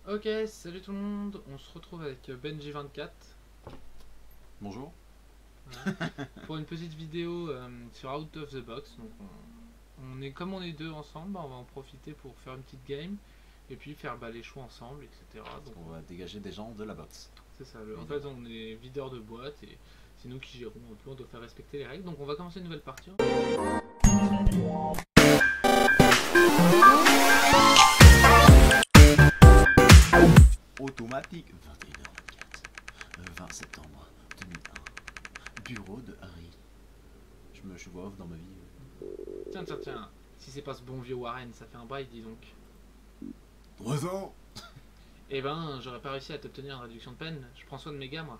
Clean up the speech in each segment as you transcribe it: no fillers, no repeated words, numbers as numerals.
Ok, salut tout le monde, on se retrouve avec Benji24 Bonjour. voilà, pour une petite vidéo sur Out of the Box. Donc on est comme on est deux ensemble, bah, on va en profiter pour faire une petite game et puis faire les choix ensemble, etc. Donc On va dégager des gens de la box. c'est ça, en fait on est videur de boîte et c'est nous qui gérons un peu, on doit faire respecter les règles. Donc on va commencer une nouvelle partie. Automatique. 21h24. 20 septembre 2001. Bureau de Harry. Je vois off dans ma vie. Tiens, si c'est pas ce bon vieux Warren, ça fait un bail, dis donc. 3 ans. Eh ben, j'aurais pas réussi à t'obtenir une réduction de peine, je prends soin de mes gars moi.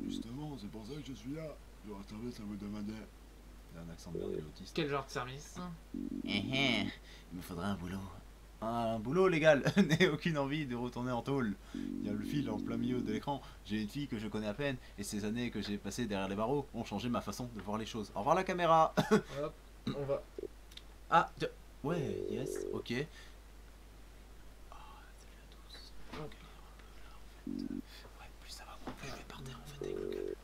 Justement, c'est pour ça que je suis là. J'aurais service à vous demander. Il a un accent de merde, il est autiste. Quel genre de service? Il me faudrait un boulot. Un boulot légal. N'ai aucune envie de retourner en tôle. Il y a le fil en plein milieu de l'écran. J'ai une fille que je connais à peine et ces années que j'ai passées derrière les barreaux ont changé ma façon de voir les choses. Au revoir la caméra. Hop, on va. Ah, ouais, yes, ok. Ah, salut à tous. Ok. Ouais, plus ça va, moins plus je vais partir en fait avec le gars.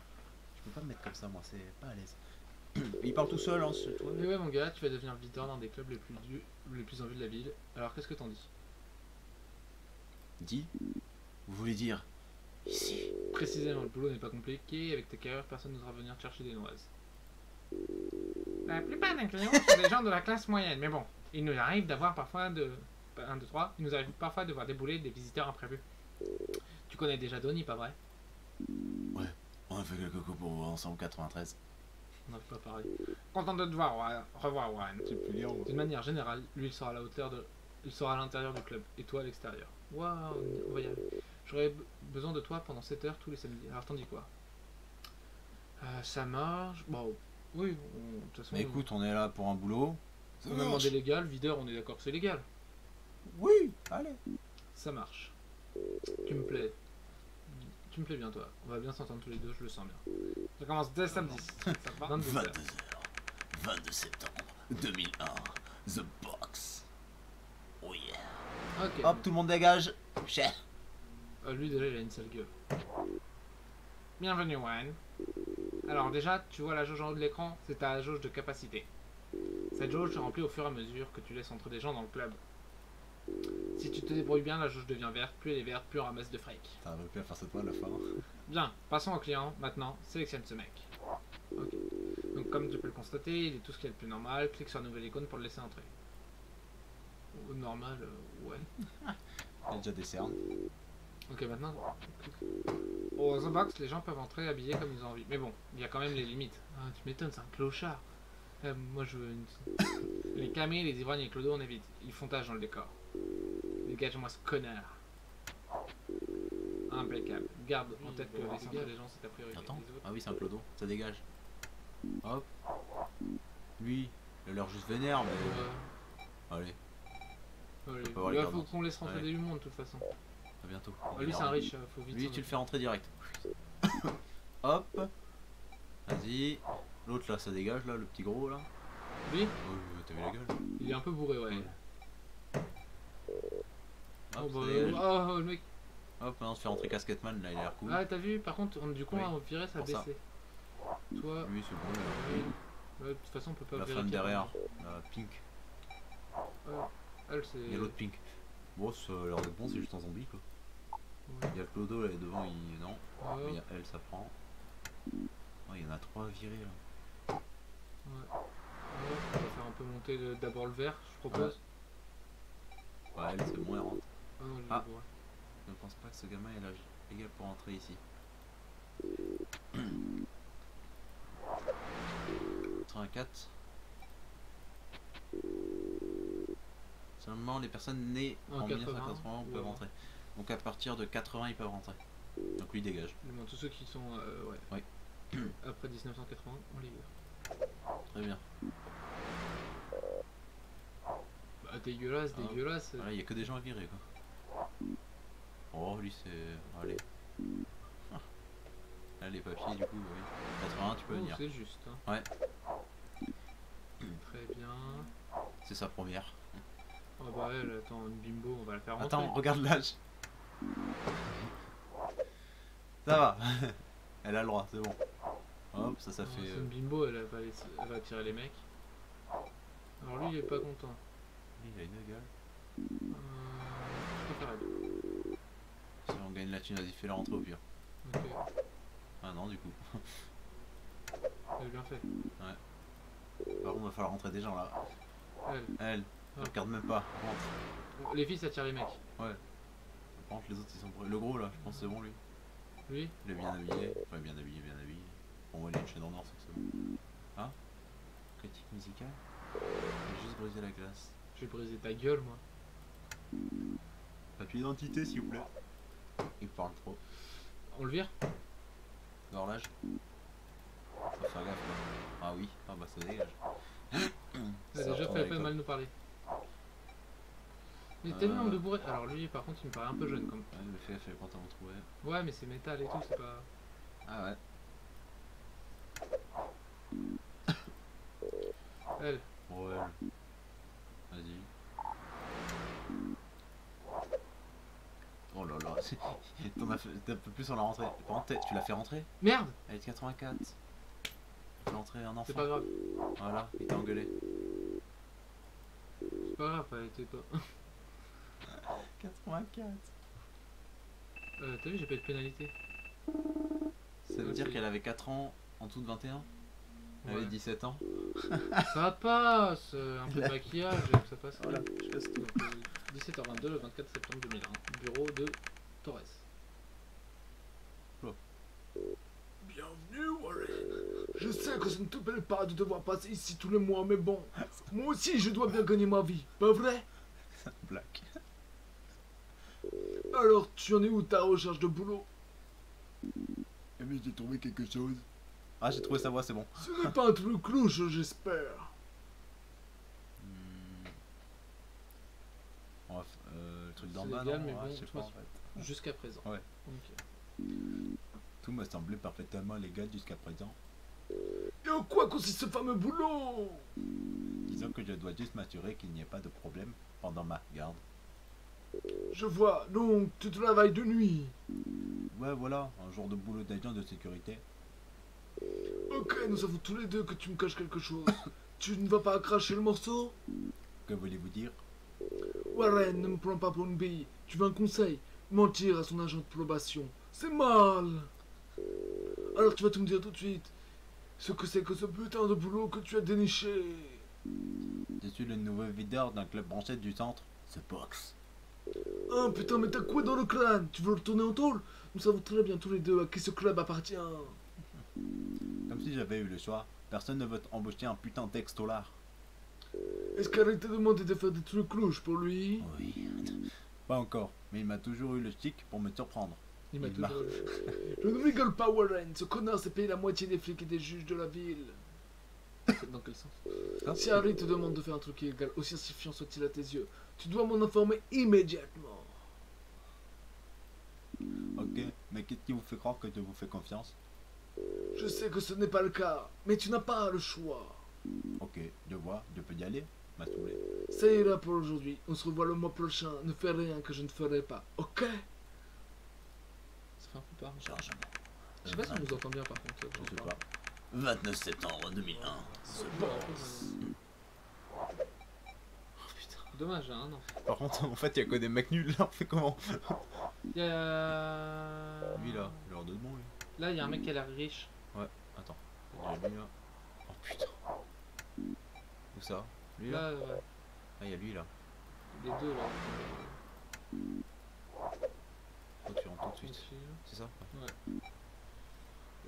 Je peux pas me mettre comme ça, moi, c'est pas à l'aise. Il parle tout seul, hein, c'est toi. Mais ouais, mon gars, tu vas devenir videur dans des clubs les plus en vue de la ville. Alors, qu'est-ce que t'en dis? Dis, vous voulez dire ici? Précisément, le boulot n'est pas compliqué. Avec tes carrières, personne n'osera venir te chercher des noises. La plupart des clients sont des gens de la classe moyenne, mais bon, il nous arrive d'avoir parfois de. 1, 2, 3. Il nous arrive parfois de voir débouler des visiteurs imprévus. Tu connais déjà Donnie, pas vrai? Ouais, on a fait quelques coups pour voir ensemble 93. On n'a pas parlé. Content de te voir, revoir Warren. C'est plus lire, moi. D'une manière générale, lui il sera à la hauteur de. Il sera à l'intérieur du club et toi à l'extérieur. Waouh, on va y aller. J'aurais besoin de toi pendant 7 heures tous les samedis. Alors t'en dis quoi? Ça marche. Bon, oui, de toute façon. Mais écoute, on est là pour un boulot. Ça on a demandé légal, videur, on est d'accord que c'est légal. Oui, allez. Ça marche. Tu me plais. Tu me plais bien toi. On va bien s'entendre tous les deux, je le sens bien. Ça commence dès samedi. Ça va 22 heures. 22h, 22 septembre 2001, The Box. Oh yeah. Ok. Hop, tout le monde dégage. Cher. Lui déjà il a une sale gueule. Bienvenue Warren. Alors déjà, tu vois la jauge en haut de l'écran, c'est ta jauge de capacité. Cette jauge se remplit au fur et à mesure que tu laisses entrer des gens dans le club. Si tu te débrouilles bien, la jauge devient verte, plus elle est verte, plus on ramasse de fric. T'as réussi à faire ça toi à la fin. Bien, passons au client, maintenant, sélectionne ce mec. Ok. Donc comme tu peux le constater, il est tout ce qui est le plus normal, clique sur la nouvelle icône pour le laisser entrer. Normal, ouais. Il y a déjà des cernes. Ok, maintenant. Au The Box, les gens peuvent entrer habillés comme ils ont envie. Mais bon, il y a quand même les limites. Ah, tu m'étonnes, c'est un clochard. Moi je veux une. Les camés, les ivrognes et Clodo, on évite. Ils font tâche dans le décor. Dégage-moi ce connard. Impeccable. Garde en tête que l'essentiel des gens, c'est ta priorité. Attends. Les autres- Ah oui, c'est un clodo. Ça dégage. Hop. Lui, il a l'air juste vénère, mais. Allez, Allez. pas voir Il les faut gardes. qu'on laisse rentrer Ouais. du monde de toute façon. à bientôt. Ah, lui, c'est un riche, faut vite. Lui, s'en tu le fais rentrer direct. Hop. Vas-y. L'autre là, ça dégage là, le petit gros là. Lui, Oh, t'as vu la gueule? il est un peu bourré, ouais. Hop, Oh, ça dégage. oh, le mec. Hop, maintenant on se fait rentrer Casketman, là il a l'air cool. Ah, t'as vu, par contre, du coup, Oui. on virait, ça a Pour ça. baissé. Toi, Lui, c'est bon. ouais, de toute façon, on peut pas La vérifier. femme derrière, la pink. Elle, c'est. Il y a l'autre pink. Bon, ça a l'air d'être bon, c'est juste un zombie quoi. Ouais. Il y a le Clodo là devant, il. Non. Ouais. Mais il y a elle, ça prend. Oh, il y en a 3 à virer là. Ouais. On va faire un peu monter d'abord le vert, je propose. Ouais, elle, c'est bon, elle rentre. Ah non, je Ah. bourré. Je ne pense pas que ce gamin est l'âge égal pour entrer ici. 84. Seulement les personnes nées En en 80, 1980 peuvent ouais. rentrer. Donc à partir de 80 ils peuvent rentrer. Donc lui dégage. Du moins, tous ceux qui sont. Ouais. Oui. Après 1980, on les vire. Très bien. Bah, dégueulasse, Ah. dégueulasse. Voilà, il n'y a que des gens à virer quoi. Oh lui c'est. Allez. Ah. Là les papiers du coup, oui. 80 tu peux Oh, venir. c'est juste. Hein. Ouais. Très bien. C'est sa première. Ah bah, Bah elle, attends, une bimbo, on va la faire rentrer. Attends, regarde l'âge. Ça va. Elle a le droit, c'est bon. Hop, ça Non, fait... c'est une bimbo, elle va attirer les mecs. Alors lui, il est pas content. Il a une gueule. Je préfère elle. Si on gagne la thune, vas-y, fais-la rentrer au pire. Ok, Ah non, du coup. elle a bien fait. Par contre, il va falloir rentrer des gens là. Elle. Elle, Ah. regarde même pas. Rentre. Bon, les filles, ça tire les mecs. Par contre, les autres, ils sont prêts. Le gros là, je pense que c'est bon lui. Lui, Il est bien habillé. Enfin, bien habillé, bien habillé. Bon, ouais, il a une chaîne en or, c'est bon. Ah, critique musicale. J'ai juste brisé la glace. je vais briser ta gueule, moi. Papier d'identité, s'il vous plaît. Il parle trop. On le vire? Gorlage. Faut faire gaffe quoi. Ah oui, ah bah ça dégage. Elle a déjà fait la peine de mal nous parler. Mais tellement de bourré. Alors lui, par contre, il me paraît un peu jeune comme. Ouais, mais fais gaffe, les pantalons troués. Ouais, mais c'est métal et tout, c'est pas. Ah ouais. Elle. Ouais. Vas-y. Oh là là, t'as un peu plus sur la rentrée. Par contre, tu l'as fait rentrer? Merde! Elle est de 84. Tu fais rentrer un enfant. C'est pas grave. Voilà, il t'a engueulé. C'est pas grave, elle était pas. 84. T'as vu, j'ai pas eu de pénalité. Ça veut dire qu'elle avait 4 ans en tout de 21. Elle avait Ouais. 17 ans. Ça passe! Un peu de maquillage, ça passe. Voilà, je casse tout. Donc, 17h22, le 24 septembre 2001. Bureau de Torres. Bienvenue, Warren. Je sais que ça ne te plaît pas de devoir passer ici tous les mois, mais bon, moi aussi je dois bien gagner ma vie, pas vrai? Black. Alors, tu en es où ta recherche de boulot? Eh mais j'ai trouvé quelque chose. Ah, j'ai trouvé sa voix, c'est bon. Ce n'est pas un truc clouche, j'espère. On va le truc d'en C'est bas, légal, non? mais Ouais, bon, je sais tu pas vois, en fait. Jusqu'à présent. Ouais. Ok. Tout m'a semblé parfaitement légal jusqu'à présent. Et en quoi consiste ce fameux boulot? Disons que je dois juste m'assurer qu'il n'y ait pas de problème pendant ma garde. Je vois, donc tu travailles de nuit. Ouais, voilà, un jour de boulot d'agent de sécurité. Ok, nous savons tous les deux que tu me caches quelque chose. Tu ne vas pas cracher le morceau? Que voulez-vous dire? Warren, ne me prends pas pour une bille. Tu veux un conseil? Mentir à son agent de probation. C'est mal. Alors tu vas tout me dire tout de suite. Ce que c'est que ce putain de boulot que tu as déniché. Je suis le nouveau videur d'un club branché du centre, The Box. Ah putain, mais t'as quoi dans le crâne? Tu veux retourner en tôle? Nous savons très bien tous les deux à qui ce club appartient. Comme si j'avais eu le choix. Personne ne veut embaucher un putain d'ex-tolard. Est-ce qu'Harry t'a demandé de faire des trucs louches pour lui? Oui. Pas encore, mais il m'a toujours eu le stick pour me surprendre. Il m'a Il toujours. Je ne rigole pas, Warren. Ce connard s'est payé la moitié des flics et des juges de la ville. Dans quel sens? Si Harry te demande de faire un truc illégal, aussi insignifiant soit-il à tes yeux, tu dois m'en informer immédiatement. Ok, mais qu'est-ce qui vous fait croire que je vous fais confiance? Je sais que ce n'est pas le cas, mais tu n'as pas le choix. Ok, je vois, je peux y aller? M'a saoulé. Ça ira pour aujourd'hui. On se revoit le mois prochain. Ne fais rien que je ne ferai pas, ok? Ça fait un peu peur. Chargement. Je sais pas si on nous entend bien par contre. Je sais pas. 29 septembre 2001. C'est bon. Oh putain. Dommage, hein, non. Par contre, en fait, il y a que des mecs nuls là, on fait comment? Il y a. Lui là, il a l'air de bon lui. Là, il y a un mec qui a l'air riche. Attends, il y a lui là. Oh putain. Où ça? Lui là? Là, ouais. Ah, il y a lui là. Les deux là. Faut que tu rentres tout de suite. C'est ça? Ouais.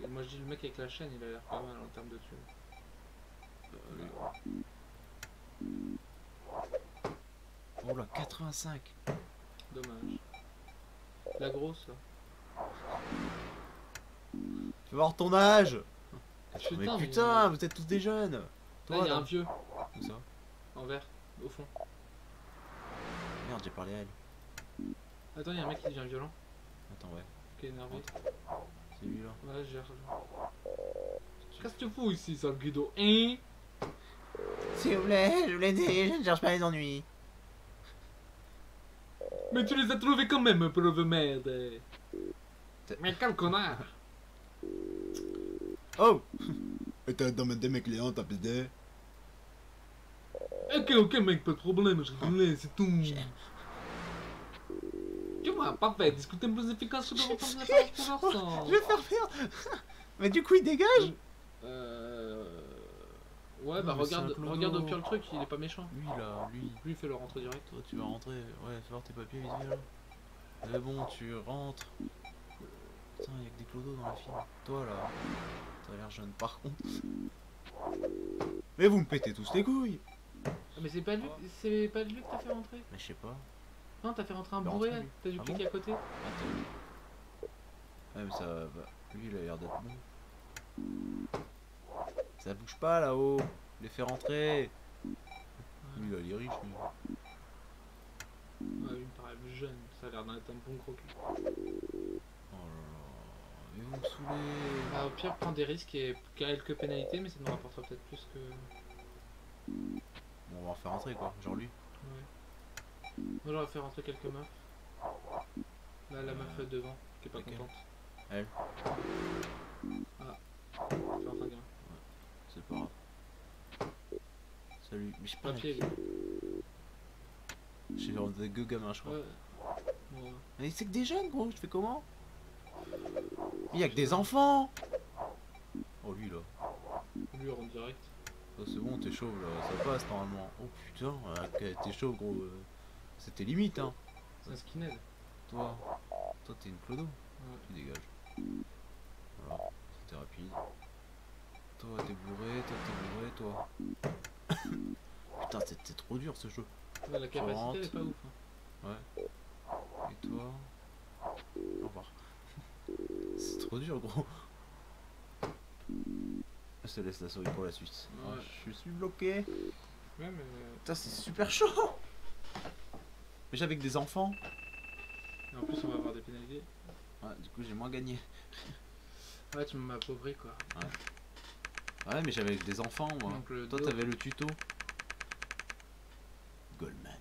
Et moi je dis le mec avec la chaîne, il a l'air pas mal en termes de thunes. Lui. Oh là, 85. Dommage. La grosse là. Tu vas voir ton âge. Putain, Mais mais- putain, vous êtes tous des jeunes. Là, Toi, il y a là. un vieux Où ça? en vert, au fond. Merde, j'ai parlé à elle. Attends, il y a un mec qui devient violent, Attends, ouais. qui est énervé. C'est lui là. Ouais, je gère. Qu'est-ce que tu fous ici, sale guido? Hein? S'il vous plaît, je vous l'ai dit, je ne cherche pas les ennuis. Mais tu les as trouvés quand même, pauvre merde. Mais quel connard. Oh. Et t'as demandé mes clients, t'as pédé. Ok, mec, pas de problème, je rigolais, c'est tout. Tu vois, parfait, discuter plus efficace sur le retour de la page pour l'instant. Je vais faire perdre. Mais du coup, il dégage. Ouais, bah mais c'est regarde, un clodo. regarde au pire le truc, il est pas méchant. Lui, Lui, fais-le rentrer direct. toi, tu vas rentrer. Ouais, fais voir tes papiers vite fait là. Mais bon, tu rentres. Putain, y'a que des clodos dans la file. Toi là, t'as l'air jeune par contre. Mais vous me pétez tous les couilles. Ah, mais c'est pas lui que t'as fait rentrer. Mais je sais pas. Non, t'as fait rentrer un Bah, bourré rentre, là, lui. t'as dû Ah cliquer bon à côté. Attends. Ouais, mais ça va. Lui, il a l'air d'être bon. Ça bouge pas là-haut. Les fait rentrer. Lui, là, il est riche, lui. Ouais, il me paraît jeune, ça a l'air d'être un bon croquis. Oh là là. Mais vous me saoulez. Bah, au pire, prends des risques et quelques pénalités, mais ça nous rapportera peut-être plus que. Bon, on va en faire rentrer quoi, genre lui. Ouais. Moi j'aurais fait rentrer quelques meufs. Là, la meuf devant, qui est pas Laquelle? contente. Elle. Ah, fais rentrer un gamin. C'est pas grave. Salut. Mais je sais pas. Papier, J'ai fait rentrer deux gamins, je crois. ouais. Ouais. Mais c'est que des jeunes, gros, je fais comment? Il y a que des enfants. Oh, lui là. Lui, on rentre direct. Oh, c'est bon, t'es chauve là, ça passe normalement. Oh putain, t'es chauve, gros. C'était limite, hein. C'est un skinhead. Toi, t'es une clodo. Ouais. Tu dégages. Voilà, c'était rapide. Toi, t'es bourré, toi. Putain, c'est trop dur ce jeu. Ouais, la capacité, rentre. elle est pas ouf. Hein. Ouais. Et toi? Au revoir. C'est trop dur, gros. Je te laisse la souris pour la suite. Ouais. Je suis bloqué. Ouais, mais. Putain, c'est super chaud. Mais j'ai avec des enfants. Et en plus, on va avoir des pénalités. Ouais, du coup, j'ai moins gagné. Ouais, tu m'as appauvri quoi. Ouais, mais j'avais avec des enfants, moi. Donc, le Toi, dos- t'avais le tuto. Goldman.